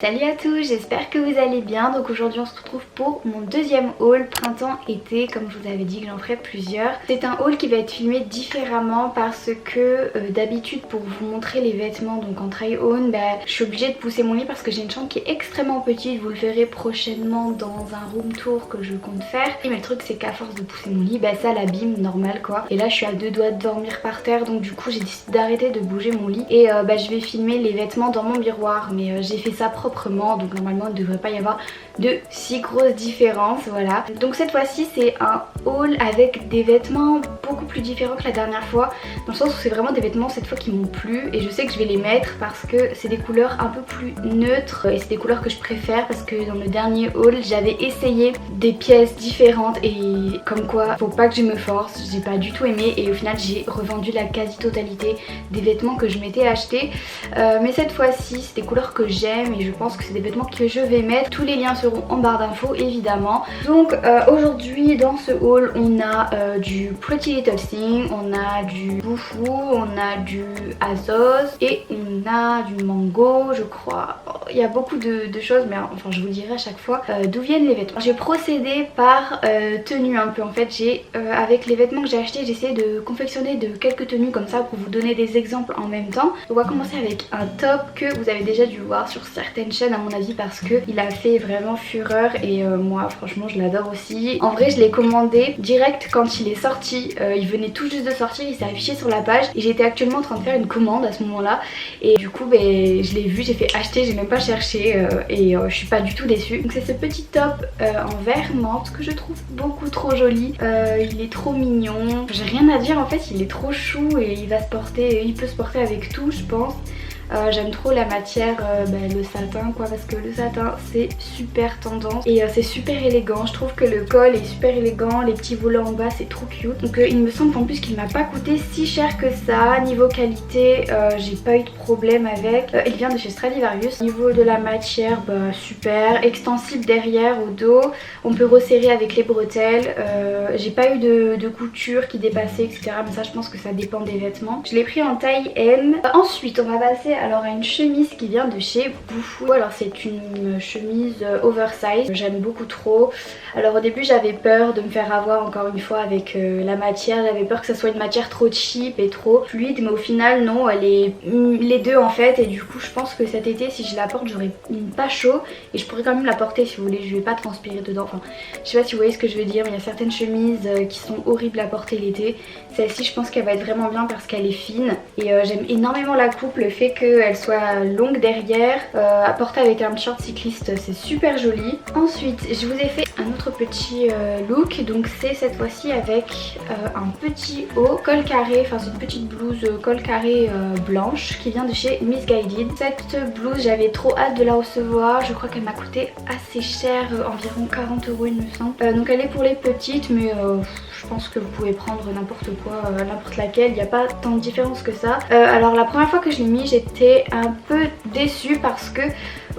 Salut à tous, j'espère que vous allez bien. Donc aujourd'hui on se retrouve pour mon deuxième haul printemps-été, comme je vous avais dit que j'en ferai plusieurs. C'est un haul qui va être filmé différemment parce que d'habitude pour vous montrer les vêtements donc en try-on, je suis obligée de pousser mon lit parce que j'ai une chambre qui est extrêmement petite. Vous le verrez prochainement dans un room tour que je compte faire. Mais le truc c'est qu'à force de pousser mon lit, ça l'abîme normal quoi. Et là je suis à deux doigts de dormir par terre, donc du coup j'ai décidé d'arrêter de bouger mon lit. Et je vais filmer les vêtements dans mon miroir, mais j'ai fait ça proprement, donc normalement il ne devrait pas y avoir de si grosses différences, voilà. Donc cette fois-ci c'est un haul avec des vêtements beaucoup plus différents que la dernière fois, dans le sens où c'est vraiment des vêtements cette fois qui m'ont plu et je sais que je vais les mettre parce que c'est des couleurs un peu plus neutres et c'est des couleurs que je préfère, parce que dans le dernier haul j'avais essayé des pièces différentes et comme quoi faut pas que je me force, j'ai pas du tout aimé et au final j'ai revendu la quasi-totalité des vêtements que je m'étais acheté. Mais cette fois-ci c'est des couleurs que j'aime et je pense que c'est des vêtements que je vais mettre. Tous les liens seront en barre d'infos évidemment. Donc aujourd'hui dans ce haul on a du Pretty Little Thing, on a du Boufou, on a du Azos et on a du Mango je crois. Il y a beaucoup de choses, mais enfin je vous dirai à chaque fois d'où viennent les vêtements. J'ai procédé par tenue un peu en fait. Avec les vêtements que j'ai achetés, j'ai essayé de confectionner de quelques tenues comme ça pour vous donner des exemples en même temps. On va commencer avec un top que vous avez déjà dû voir sur certaines chaînes à mon avis parce que il a fait vraiment fureur et moi franchement je l'adore aussi. En vrai je l'ai commandé direct quand il est sorti, il venait tout juste de sortir, il s'est affiché sur la page et j'étais actuellement en train de faire une commande à ce moment là et du coup je l'ai vu, j'ai fait acheter, j'ai même pas cherché et je suis pas du tout déçue. Donc c'est ce petit top en vert menthe que je trouve beaucoup trop joli, il est trop mignon, j'ai rien à dire en fait, il est trop chou et il peut se porter avec tout je pense. J'aime trop la matière, le satin quoi, parce que le satin c'est super tendance et c'est super élégant. Je trouve que le col est super élégant, les petits volants en bas c'est trop cute. Donc il me semble en plus qu'il m'a pas coûté si cher que ça. Niveau qualité j'ai pas eu de problème avec. Il vient de chez Stradivarius. Niveau de la matière super, extensible derrière au dos, on peut resserrer avec les bretelles. J'ai pas eu de couture qui dépassait etc, mais ça je pense que ça dépend des vêtements. Je l'ai pris en taille M. Ensuite on va passer alors à une chemise qui vient de chez Boufou. Alors c'est une chemise oversize, j'aime beaucoup trop. Alors au début j'avais peur de me faire avoir encore une fois avec la matière, j'avais peur que ça soit une matière trop cheap et trop fluide, mais au final non, elle est les deux en fait, et du coup je pense que cet été si je la porte j'aurai pas chaud et je pourrais quand même la porter si vous voulez, je vais pas transpirer dedans, enfin je sais pas si vous voyez ce que je veux dire, mais il y a certaines chemises qui sont horribles à porter l'été. Celle-ci je pense qu'elle va être vraiment bien parce qu'elle est fine et j'aime énormément la coupe, le fait qu'elle soit longue derrière, à porter avec un short cycliste c'est super joli. Ensuite je vous ai fait un autre petit look, donc c'est cette fois-ci avec un petit haut col carré, enfin c'est une petite blouse col carré blanche qui vient de chez Missguided. Cette blouse j'avais trop hâte de la recevoir, je crois qu'elle m'a coûté assez cher, environ 40 € il me semble. Donc elle est pour les petites mais je pense que vous pouvez prendre n'importe quoi, n'importe laquelle, il n'y a pas tant de différence que ça. Alors la première fois que je l'ai mis j'étais un peu déçue parce que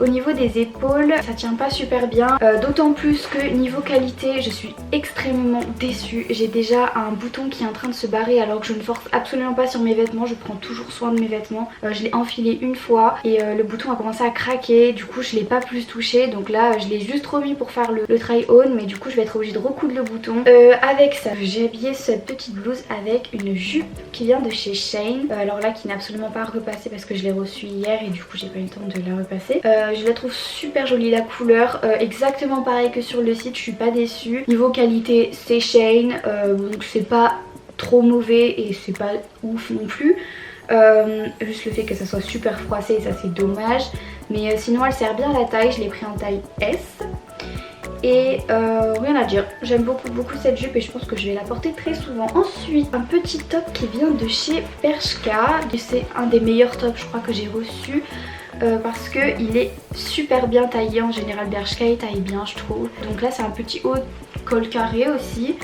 au niveau des épaules ça tient pas super bien, d'autant plus que niveau qualité je suis extrêmement déçue. J'ai déjà un bouton qui est en train de se barrer alors que je ne force absolument pas sur mes vêtements, je prends toujours soin de mes vêtements. Je l'ai enfilé une fois et le bouton a commencé à craquer, du coup je l'ai pas plus touché, donc là je l'ai juste remis pour faire le try on, mais du coup je vais être obligée de recoudre le bouton. Avec ça j'ai habillé cette petite blouse avec une jupe qui vient de chez Shein, alors là qui n'est absolument pas repassée parce que je l'ai reçue hier et du coup j'ai pas eu le temps de la repasser. Je la trouve super jolie, la couleur exactement pareil que sur le site, je suis pas déçue. Niveau qualité c'est Shein, donc c'est pas trop mauvais et c'est pas ouf non plus. Juste le fait que ça soit super froissé, ça c'est dommage, mais sinon elle sert bien à la taille, je l'ai pris en taille S. Et rien à dire, j'aime beaucoup cette jupe et je pense que je vais la porter très souvent. Ensuite un petit top qui vient de chez Bershka, c'est un des meilleurs tops je crois que j'ai reçu. Parce qu'il est super bien taillé, en général Bershka il taille bien je trouve. Donc là c'est un petit haut col carré aussi,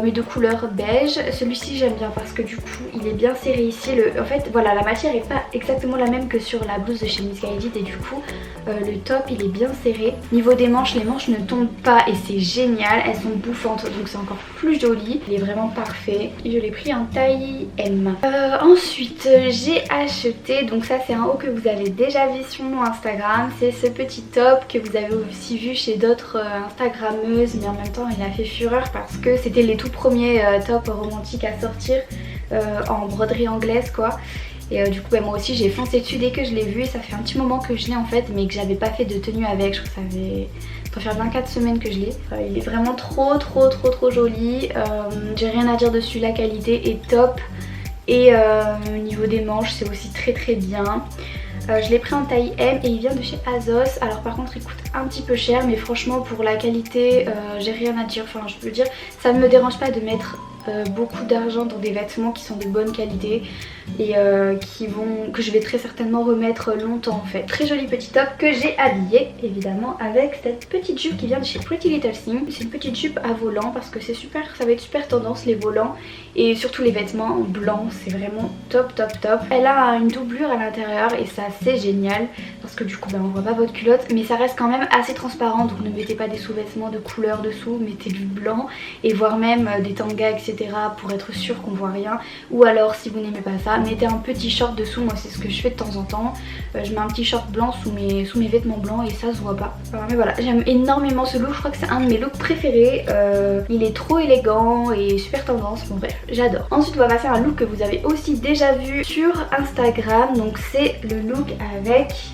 mais de couleur beige. Celui-ci j'aime bien parce que du coup il est bien serré ici. En fait voilà, la matière est pas exactement la même que sur la blouse de chez Missguided et du coup le top il est bien serré. Niveau des manches, les manches ne tombent pas et c'est génial, elles sont bouffantes donc c'est encore plus joli. Il est vraiment parfait et je l'ai pris en taille M. Ensuite j'ai acheté, donc ça c'est un haut que vous avez déjà vu sur mon Instagram, c'est ce petit top que vous avez aussi vu chez d'autres instagrammeuses, mais en même temps il a fait fureur parce que c'était les tout premiers tops romantiques à sortir en broderie anglaise quoi. Et du coup moi aussi j'ai foncé dessus dès que je l'ai vu, et ça fait un petit moment que je l'ai en fait, mais que j'avais pas fait de tenue avec. Je crois que ça doit faire 24 semaines que je l'ai. Il est vraiment trop joli. J'ai rien à dire dessus, la qualité est top. Et au niveau des manches c'est aussi très bien. Je l'ai pris en taille M et il vient de chez ASOS. Alors par contre il coûte un petit peu cher, mais franchement pour la qualité j'ai rien à dire. Enfin je peux dire, ça ne me dérange pas de mettre beaucoup d'argent dans des vêtements qui sont de bonne qualité et que je vais très certainement remettre longtemps en fait. Très joli petit top que j'ai habillé évidemment avec cette petite jupe qui vient de chez Pretty Little Thing. C'est une petite jupe à volant parce que c'est super, ça va être super tendance les volants, et surtout les vêtements blancs, c'est vraiment top. Elle a une doublure à l'intérieur et ça c'est génial parce que du coup on voit pas votre culotte, mais ça reste quand même assez transparent, donc ne mettez pas des sous-vêtements de couleur dessous, mettez du blanc et voire même des tangas etc pour être sûr qu'on voit rien. Ou alors si vous n'aimez pas ça, mettez un petit short dessous. Moi c'est ce que je fais de temps en temps, je mets un petit short blanc sous mes vêtements blancs et ça se voit pas. Mais voilà, j'aime énormément ce look, je crois que c'est un de mes looks préférés. Il est trop élégant et super tendance, bon bref j'adore. Ensuite on va passer à un look que vous avez aussi déjà vu sur Instagram, donc c'est le look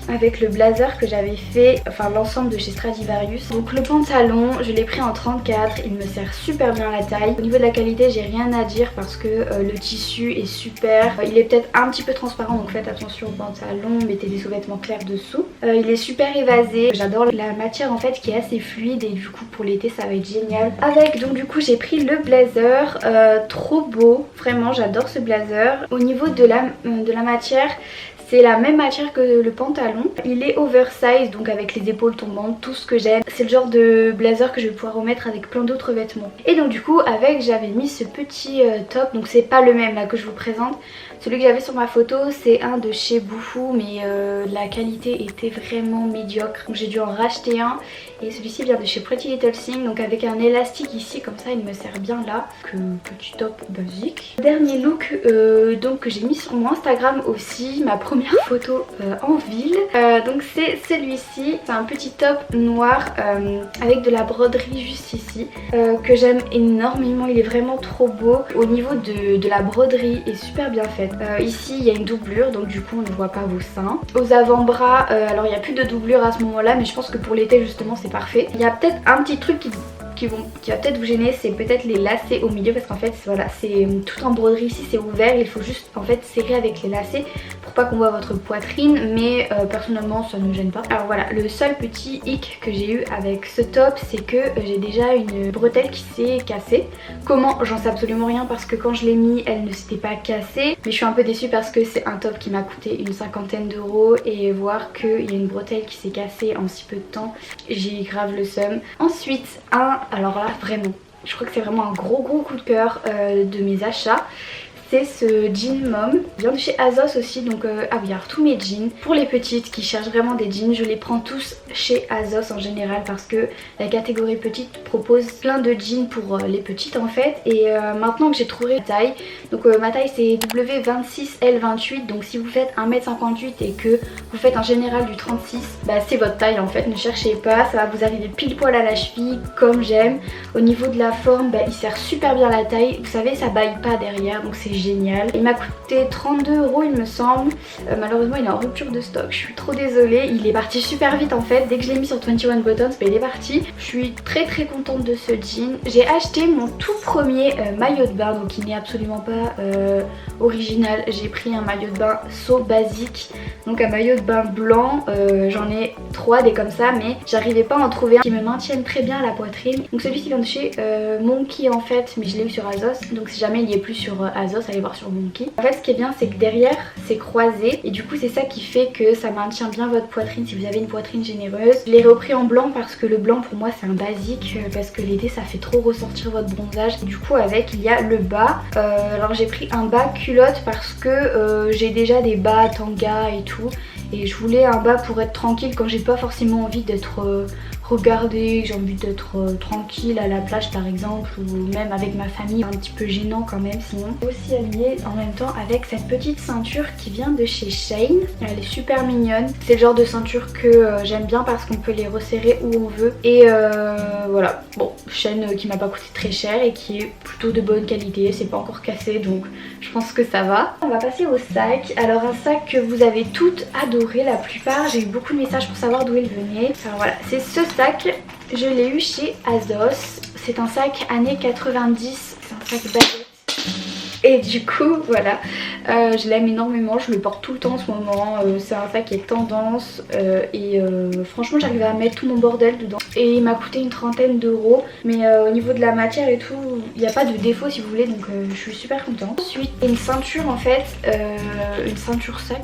avec le blazer que j'avais fait, enfin l'ensemble de chez Stradivarius. Donc le pantalon je l'ai pris en 34, il me sert super bien à la taille. Au niveau de la qualité j'ai rien à dire parce que le tissu est super. Il est peut-être un petit peu transparent, donc faites attention au pantalon, mettez des sous-vêtements clairs dessous. Il est super évasé, j'adore la matière en fait qui est assez fluide, et du coup pour l'été ça va être génial. Avec donc du coup j'ai pris le blazer, trop beau, vraiment j'adore ce blazer. Au niveau de la matière, c'est la même matière que le pantalon. Il est oversize, donc avec les épaules tombantes, tout ce que j'aime. C'est le genre de blazer que je vais pouvoir remettre avec plein d'autres vêtements. Et donc du coup avec j'avais mis ce petit top, donc c'est pas le même là que je vous présente. Celui que j'avais sur ma photo c'est un de chez Bouffou, mais la qualité était vraiment médiocre, donc j'ai dû en racheter un. Et celui-ci vient de chez Pretty Little Thing, donc avec un élastique ici comme ça, il me sert bien là, que petit top basique. Dernier look donc que j'ai mis sur mon Instagram aussi, ma première photo en ville, donc c'est celui-ci. C'est un petit top noir avec de la broderie juste ici, que j'aime énormément, il est vraiment trop beau. Au niveau de la broderie est super bien faite. Ici il y a une doublure, donc du coup on ne voit pas vos seins. Aux avant-bras, alors il n'y a plus de doublure à ce moment là, mais je pense que pour l'été justement c'est parfait. Il y a peut-être un petit truc qui va peut-être vous gêner, c'est peut-être les lacets au milieu, parce qu'en fait voilà, c'est tout en broderie ici, c'est ouvert, il faut juste en fait serrer avec les lacets pour pas qu'on voit votre poitrine, mais personnellement ça ne me gêne pas. Alors voilà, le seul petit hic que j'ai eu avec ce top, c'est que j'ai déjà une bretelle qui s'est cassée. Comment? J'en sais absolument rien parce que quand je l'ai mis elle ne s'était pas cassée, mais je suis un peu déçue parce que c'est un top qui m'a coûté une cinquantaine d'euros, et voir qu'il y a une bretelle qui s'est cassée en si peu de temps, j'ai grave le seum. Ensuite alors là vraiment, je crois que c'est vraiment un gros coup de cœur de mes achats. C'est ce jean mom, il vient de chez ASOS aussi, donc ah oui, alors tous mes jeans, pour les petites qui cherchent vraiment des jeans, je les prends tous chez ASOS en général parce que la catégorie petite propose plein de jeans pour les petites en fait. Et maintenant que j'ai trouvé la taille, donc ma taille c'est W26L28, donc si vous faites 1m58 et que vous faites en général du 36, bah c'est votre taille en fait, ne cherchez pas, ça va vous arriver pile poil à la cheville comme j'aime. Au niveau de la forme, bah, il sert super bien la taille, vous savez ça baille pas derrière, donc c'est génial. Il m'a coûté 32 euros il me semble. Malheureusement il est en rupture de stock, je suis trop désolée, il est parti super vite en fait. Dès que je l'ai mis sur 21 Buttons, bah, il est parti. Je suis très contente de ce jean. J'ai acheté mon tout premier maillot de bain, donc il n'est absolument pas original. J'ai pris un maillot de bain So basique, donc un maillot de bain blanc. J'en ai 3 des comme ça, mais j'arrivais pas à en trouver un qui me maintienne très bien à la poitrine. Donc celui-ci vient de chez Monkey en fait, mais je l'ai eu sur ASOS, donc si jamais il n'y est plus sur ASOS, allez voir sur Monkey. En fait ce qui est bien c'est que derrière c'est croisé, et du coup c'est ça qui fait que ça maintient bien votre poitrine si vous avez une poitrine généreuse. Je l'ai repris en blanc parce que le blanc pour moi c'est un basique, parce que l'été ça fait trop ressortir votre bronzage. Du coup avec il y a le bas, alors j'ai pris un bas culotte parce que j'ai déjà des bas tanga et tout, et je voulais un bas pour être tranquille quand j'ai pas forcément envie d'être regarder, que j'ai envie d'être tranquille à la plage par exemple, ou même avec ma famille, un petit peu gênant quand même sinon. Aussi habillée en même temps avec cette petite ceinture qui vient de chez Shein. Elle est super mignonne, c'est le genre de ceinture que j'aime bien parce qu'on peut les resserrer où on veut. Et voilà, bon, chaîne qui m'a pas coûté très cher et qui est plutôt de bonne qualité, c'est pas encore cassé donc je pense que ça va. On va passer au sac. Alors un sac que vous avez toutes adoré la plupart, j'ai eu beaucoup de messages pour savoir d'où il venait. Alors voilà, c'est ce sac, je l'ai eu chez Azos, c'est un sac années 90, c'est un sac baguette. Et du coup voilà, je l'aime énormément, je le porte tout le temps en ce moment, c'est un sac qui est tendance et franchement j'arrive à mettre tout mon bordel dedans. Et il m'a coûté une trentaine d'euros, mais au niveau de la matière et tout, il n'y a pas de défaut si vous voulez, donc je suis super contente. Ensuite une ceinture en fait, une ceinture sac.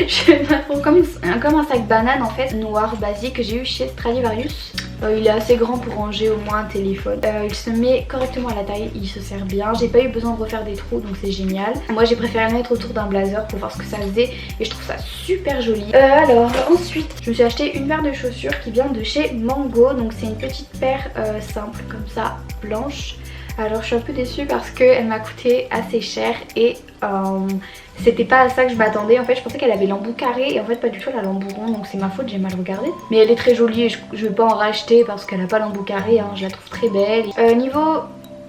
Je me trouve comme un sac banane en fait, noir basique que j'ai eu chez Stradivarius. Il est assez grand pour ranger au moins un téléphone. Il se met correctement à la taille, il se sert bien. J'ai pas eu besoin de refaire des trous donc c'est génial. Moi j'ai préféré le mettre autour d'un blazer pour voir ce que ça faisait et je trouve ça super joli. Alors ensuite je me suis acheté une paire de chaussures qui vient de chez Mango. Donc c'est une petite paire simple comme ça, blanche. Alors je suis un peu déçue parce qu'elle m'a coûté assez cher et c'était pas à ça que je m'attendais. En fait je pensais qu'elle avait l'embout carré et en fait pas du tout, elle a l'embout rond, donc c'est ma faute, j'ai mal regardé. Mais elle est très jolie et je vais pas en racheter parce qu'elle a pas l'embout carré, hein. Je la trouve très belle. Niveau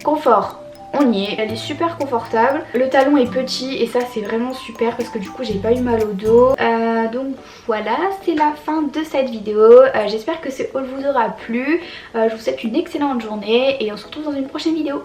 confort, on y est, elle est super confortable. Le talon est petit et ça c'est vraiment super parce que du coup j'ai pas eu mal au dos. Donc voilà, c'est la fin de cette vidéo. J'espère que ce haul vous aura plu. Je vous souhaite une excellente journée et on se retrouve dans une prochaine vidéo.